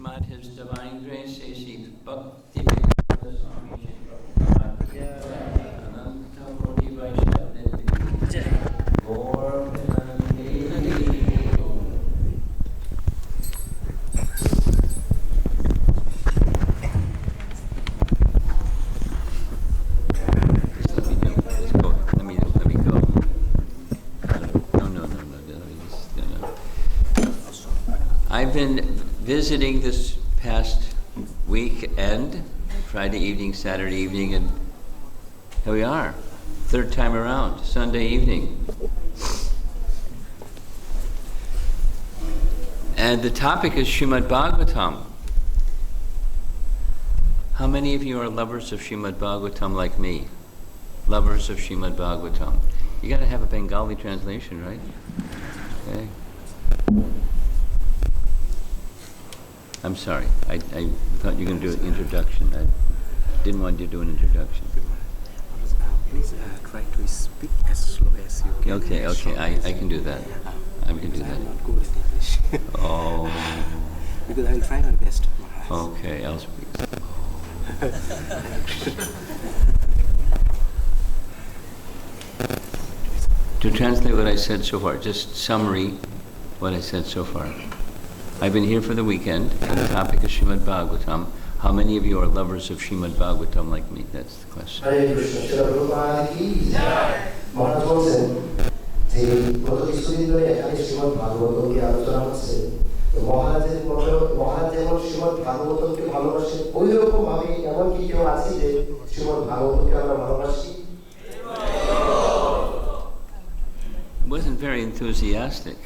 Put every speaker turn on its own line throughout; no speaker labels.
Srimad His Divine Grace A.C. Bhakti Vedanta Swami I've been visiting this past weekend, Friday evening, Saturday evening, and here we are, third time around, Sunday evening. And the topic is Srimad Vagbatam. How many of you are lovers of Srimad Vagbatam like me? Lovers of Srimad Vagbatam. You gotta have a Bengali translation, right? Okay. I'm sorry, I thought you were going to do an introduction. I didn't want you to do an introduction.
Please try to speak as slow as you can.
Okay, I can do that. I can do that.
I'm not good at English.
Oh.
Because I will try my best.
Okay, I'll speak. To translate what I said so far, just summary what I said so far. I've been here for the weekend, and the topic is Srimad Vagbatam. How many of you are lovers of Srimad Vagbatam like me? That's the question.
Hare Krishna, Romapada Swami Maharaj বলছেন যে গত কিছুদিন ধরে এখানে শ্রীমদ ভাগবতমকে আলোচনা হচ্ছে। তো মহারাজ যেমন শ্রীমদ ভাগবতমকে ভালোবাসেন, ওই রকম ভাবে এমন কি কেউ আছে যে শ্রীমদ ভাগবতমকে আমরা ভালোবাসি?
It wasn't very enthusiastic.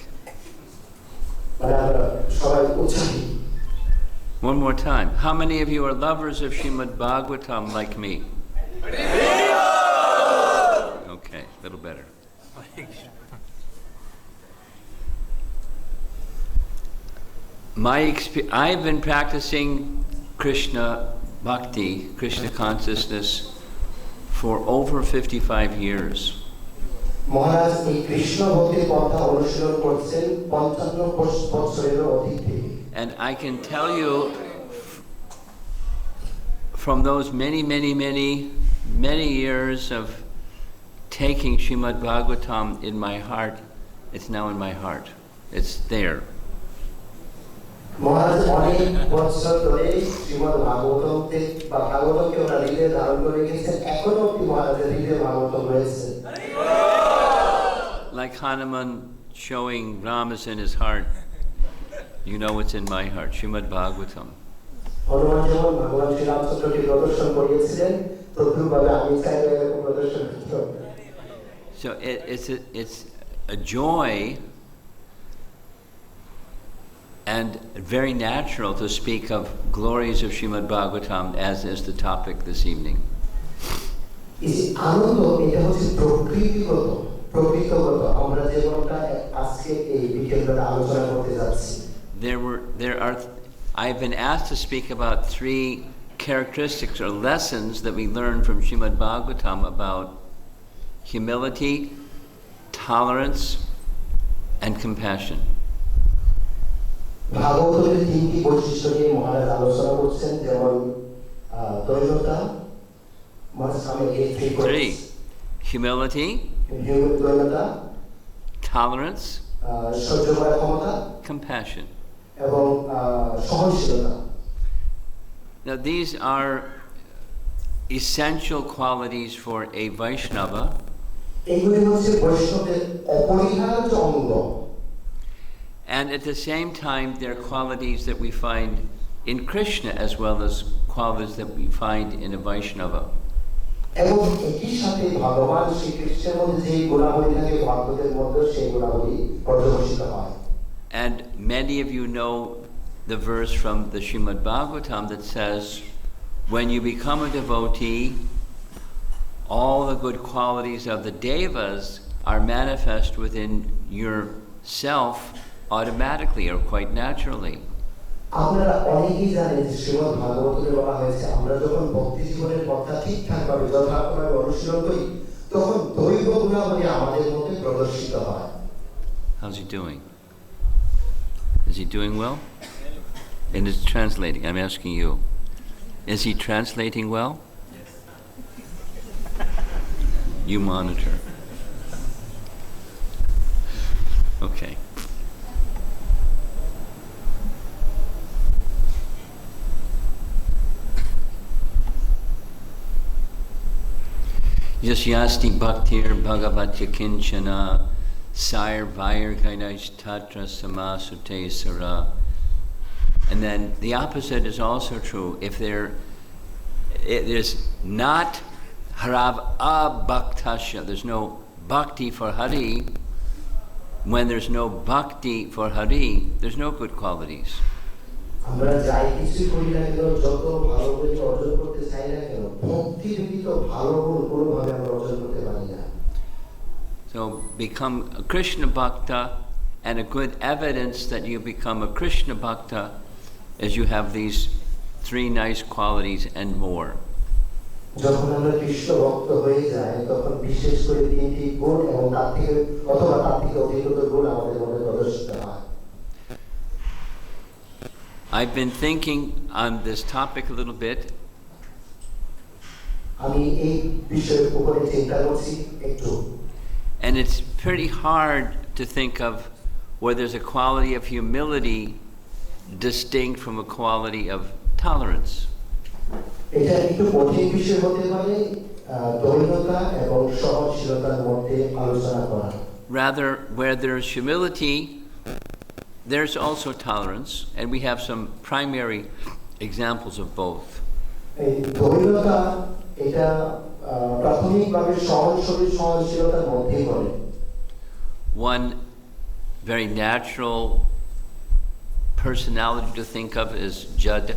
One more time. How many of you are lovers of Srimad Vagbatam like me? Okay, a little better. I've been practicing Krishna bhakti, Krishna consciousness, for over 55 years.
মহারাজ এই কৃষ্ণ ভক্তির পন্থা অনুশীলন করছেন 55 বছরেরও অধিক থেকে।
And I can tell you from those many years of taking Srimad Vagbatam in my heart, it's now in my heart. It's there.
মহারাজ অনেক বছর ধরে শ্রীমদ্ ভাগবতমকে বা ভাগবতমকে ওরা হৃদয়ে ধারণ করে গেছেন, এখনো অব্দি মহারাজের হৃদয়ে ভাগবতম রয়েছে।
Like Hanuman showing Ram is in his heart, you know what's in my heart, Srimad Vagbatam.
Hanuman যেমন ভগবান শ্রীরামচন্দ্রকে প্রদর্শন করিয়েছিলেন, তদ্রূপভাবে আমি চাইলে এরকম প্রদর্শন করতে হবে।
So it's a joy and very natural to speak of glories of Srimad Vagbatam, as is the topic this evening.
এই আনন্দ এটা হচ্ছে প্রকৃতিগত আমরা যেমনটা আজকে এই বিকেলবেলা আলোচনা করতে যাচ্ছি।
I've been asked to speak about 3 characteristics or lessons that we learn from Srimad Vagbatam about humility, tolerance, and compassion.
ভাগবতের 3টি বৈশিষ্ট্য নিয়ে মহারাজ আলোচনা করছেন, যেমন দৈন্যতা,
Three: humility, tolerance, compassion. Now these are essential qualities for a Vaishnava. And at the same time, they're qualities that we find in Krishna as well as qualities that we find in a Vaishnava. And many of you know the verse from the Srimad Vagbatam that says, when you become a devotee, all the good qualities of the devas are manifest within yourself automatically or quite naturally.
আপনারা অনেকেই জানেন যে শ্রীমদ্ ভাগবতে বলা হয়েছে আমরা যখন ভক্তি জীবনের পথটা ঠিকঠাকভাবে যথার্থভাবে অনুশীলন করি তখন দৈব গুণাবলী আমাদের মধ্যে প্রদর্শিত হয়।
How's he doing? Is he doing well? And it's translating. I'm asking you. Is he translating well? Yes. You monitor. Okay. Yasyasti bhaktir bhagavatya kinchana sair vair kainaish tatra samasute sara. And then the opposite is also true. If there's not harav abhaktasya, there's no bhakti for Hari. When there's no bhakti for Hari, there's no good qualities.
আমরা যাই কিছু করি না কেন, যত ভালো করে অর্জন করতে চাই না কেন, ভক্তি ব্যতীত ভালো গুণ কোনোভাবে আমরা অর্জন করতে পারি না।
So become a Krishna Bhakta, and a good evidence that you become a Krishna Bhakta is you have these 3 nice qualities and more.
যখন আমরা কৃষ্ণ ভক্ত হয়ে যাই তখন বিশেষ করে 3টি গুণ এবং তার থেকে অধিকতর গুণ আমাদের মধ্যে প্রদর্শিত হয়।
I've been thinking on this topic a little bit. And it's pretty hard to think of where there's a quality of humility distinct from a quality of tolerance. Rather, where there's humility, there's also tolerance, and we have some primary examples of both. One very natural personality to think of is Jad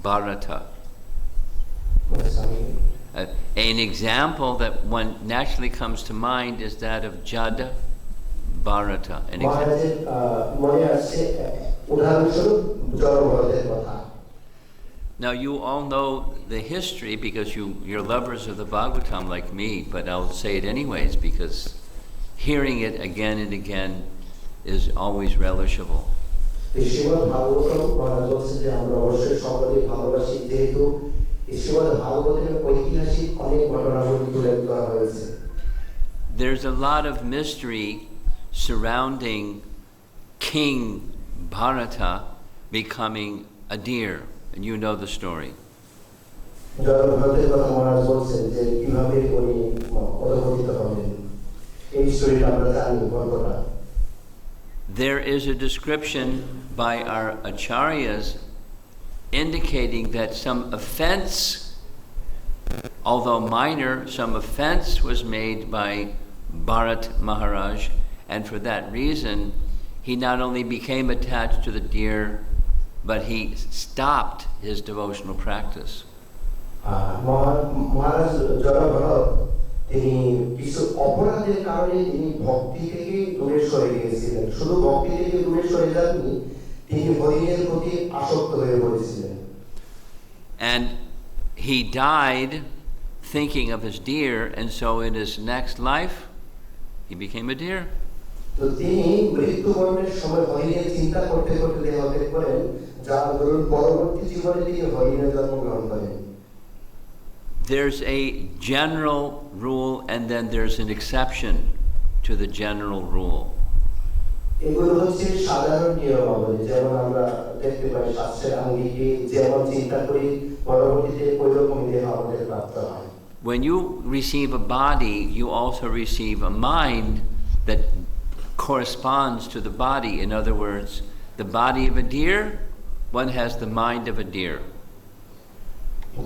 Bharata. An example that one naturally comes to mind is that of Jad Bharata. Now you all know the history because you're lovers of the Bhagavatam like me, but I'll say it anyways because hearing it again and again is always relishable.
এই শ্রীমদ্ ভাগবতম মহারাজ বলছেন যে আমরা অবশ্যই সকলেই ভালোবাসি, যেহেতু এই শ্রীমদ্ ভাগবতের ঐতিহাসিক অনেক ঘটনাবলী তুলে ধরা হয়েছে।
There's a lot of mystery surrounding King Bharata becoming a deer, and you know the story.
জগন্নাথের কথা মহারাজ বলছেন যে কিভাবে উনি অধঃপতিত হলেন, এই স্টোরিটা আমরা জানি গল্পটা।
There is a description by our acharyas indicating that some offense, although minor, some offense was made by Bharat Maharaj, and for that reason he not only became attached to the deer, but he stopped his devotional practice.
মহারাজ জগন্নাথ তিনি কিছু অপরাধের কারণে তিনি ভক্তি থেকে দূরে সরে গিয়েছিলেন। শুধু ভক্তি থেকে দূরে সরে যাননি, তিনি হরিণের প্রতি আসক্ত হয়ে পড়েছিলেন।
And he died thinking of his deer, and so in his next life he became a deer.
তো তিনি মৃত্যুবরণের সময় হরিণের চিন্তা করতে করতে দেহত্যাগ করেন, যার দরুন পরবর্তী জীবনে তিনি হরিণের জন্মগ্রহণ করেন।
There's a general rule and then there's an exception to the general rule.
এগুলো হচ্ছে সাধারণ নিয়মাবলী, যেমন আমরা দেখতে পাই শাস্ত্রের আঙ্গিকে যেমন চিন্তা করি পরবর্তীতে ওইরকম দেহ আমাদের প্রাপ্ত হয়।
When you receive a body, you also receive a mind that corresponds to the body. In other words, the body of a deer, one has the mind of a deer.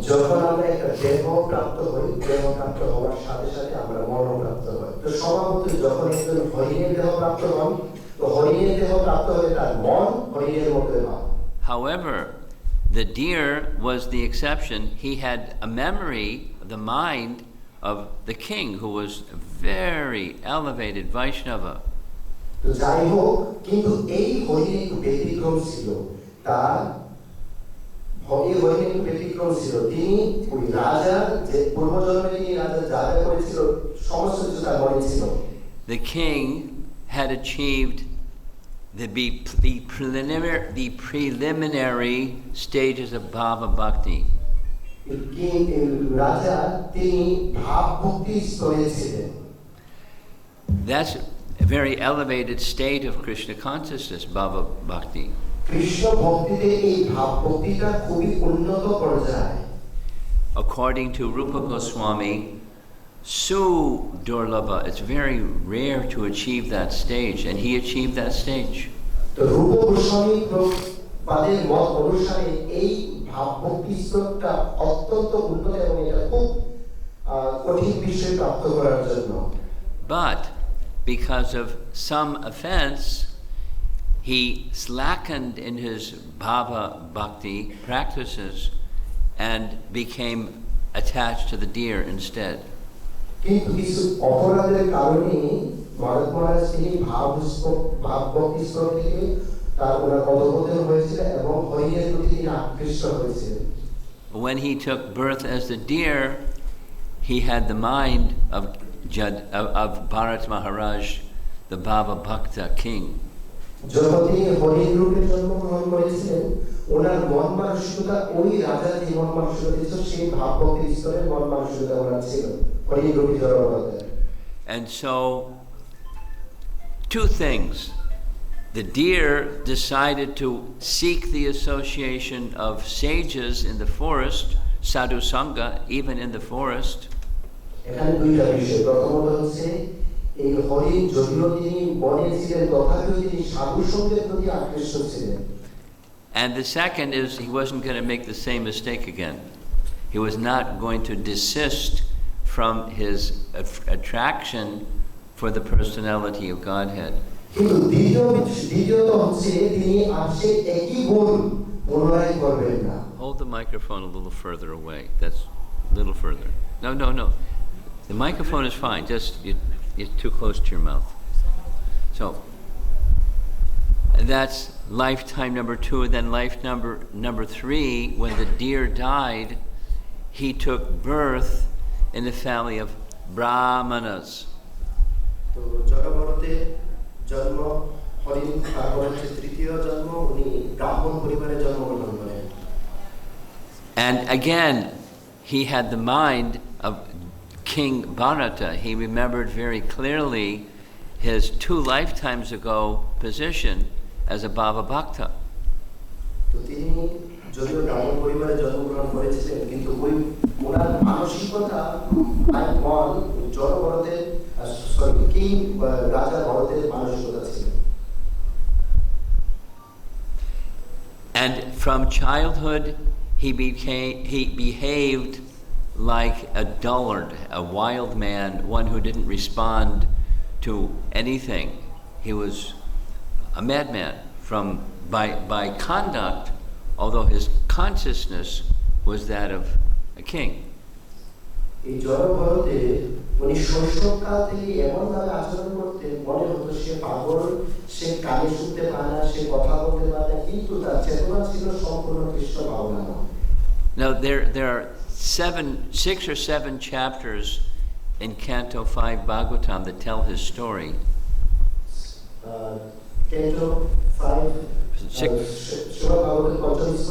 যখন আমরা একটা দেহ প্রাপ্ত হই, দেহ প্রাপ্ত হওয়ার সাথে সাথে আমরা মন প্রাপ্ত হই। তো স্বভাবতই যখন একজন হরিণের দেহ প্রাপ্ত হন, তো হরিণের দেহ প্রাপ্ত হলে তার মন হরিণের মতোই হয়।
However, the deer was the exception. He had a memory, the mind of the king, who was a very elevated Vaishnava.
তো যাই হোক, কিন্তু এই হরিণ একটু ব্যতিক্রম ছিল। তার হরিণ একটু ব্যতিক্রম ছিল। তিনি ওই রাজা, যে পূর্বজন্মে তিনি রাজা যা যা করেছিল সমস্ত কিছু তার মনে ছিল।
The king had achieved the preliminary stages of bhava bhakti.
রাজা তিনি ভাব ভক্তি স্তরে ছিলেন।
That's a very elevated state of Krishna consciousness, bhava bhakti.
Krishna ভক্তিতে এই ভাব ভক্তিটা খুবই উন্নত পর্যায়ে।
According to Rupa Goswami, Su Durlabha, it's very rare to achieve that stage, and he achieved that stage.
তো রূপ গোস্বামী পাদের মত অনুসারে এই ভাব ভক্তি স্তরটা অত্যন্ত উন্নত এবং এটা খুব কঠিন বিষয় প্রাপ্ত করার জন্য।
But because of some offense, he slackened in his bhava bhakti practices and became attached to the deer instead.
কিন্তু কিছু অপরাধের কারণে ভারত মহারাজ তিনি ভাব ভক্তি স্তর থেকে তার ওনার অধঃপতন হয়েছিল এবং হরিণের প্রতি তিনি আকৃষ্ট হয়েছিলেন।
When he took birth as the deer, he had the mind of Bharat Maharaj, the Bhava Bhakta king.
যখন তিনি হরিণ রূপে জন্মগ্রহণ করেছিলেন, ওনার মন মানসিকতা ওই রাজার যে মন মানসিকতা ছিল সেই ভাব ভক্তি স্তরের মন মানসিকতা ওনার ছিল হরিণ রূপী জড়বলদের।
And so, two things. The deer decided to seek the association of sages in the forest, sadhu sangha, even in the forest.
এখানে দুইটা বিষয়। প্রথমত হচ্ছে এই হরিণ যদিও তিনি বনে ছিলেন, তথাপিও তিনি সাধু সঙ্গের প্রতি আকৃষ্ট ছিলেন।
And the second is he wasn't going to make the same mistake again. He was not going to desist from his attraction for the personality of Godhead.
কিন্তু দ্বিতীয়ত হচ্ছে তিনি আর সেই একই গুণ পুনরায় করবেন না।
Hold the microphone a little further away. That's a little further. No. The microphone is fine. Just you're too close to your mouth. So, that's lifetime number 2. And then life number 3, when the deer died, he took birth in the family of Brahmanas.
তো জড়ভরতে জন্ম হরিণ, তারপর হচ্ছে তৃতীয় জন্ম উনি ব্রাহ্মণ পরিবারে জন্মগ্রহণ করেন।
And again, he had the mind of King Bharata. He remembered very clearly his 2 lifetimes ago position as a Bhava Bhakta.
তো তিনি যদিও ব্রাহ্মণ পরিবারে জন্মগ্রহণ করেছিলেন, কিন্তু ওই ওনার মানসিকতা মন জড়ভরতের কিং রাজা ভরতের মানসিকতা ছিল।
And from childhood, he behaved like a dullard, a wild man, one who didn't respond to anything. He was a madman by conduct, although his consciousness was that of a king.
এই জড়ভরতে উনি শৈশবকাল থেকে এমনভাবে আচরণ করতেন, মনে হতো সে পাগল, সে কানে শুনতে পায় না, সে কথা বলতে পারে না, কিন্তু তার চেতনা ছিল সম্পূর্ণ Krishna ভাবনাময়।
Now there are 6 or 7 chapters in Canto 5 Bhagavatam that tell his story.
Canto 5 Srimad Vagbatam 5th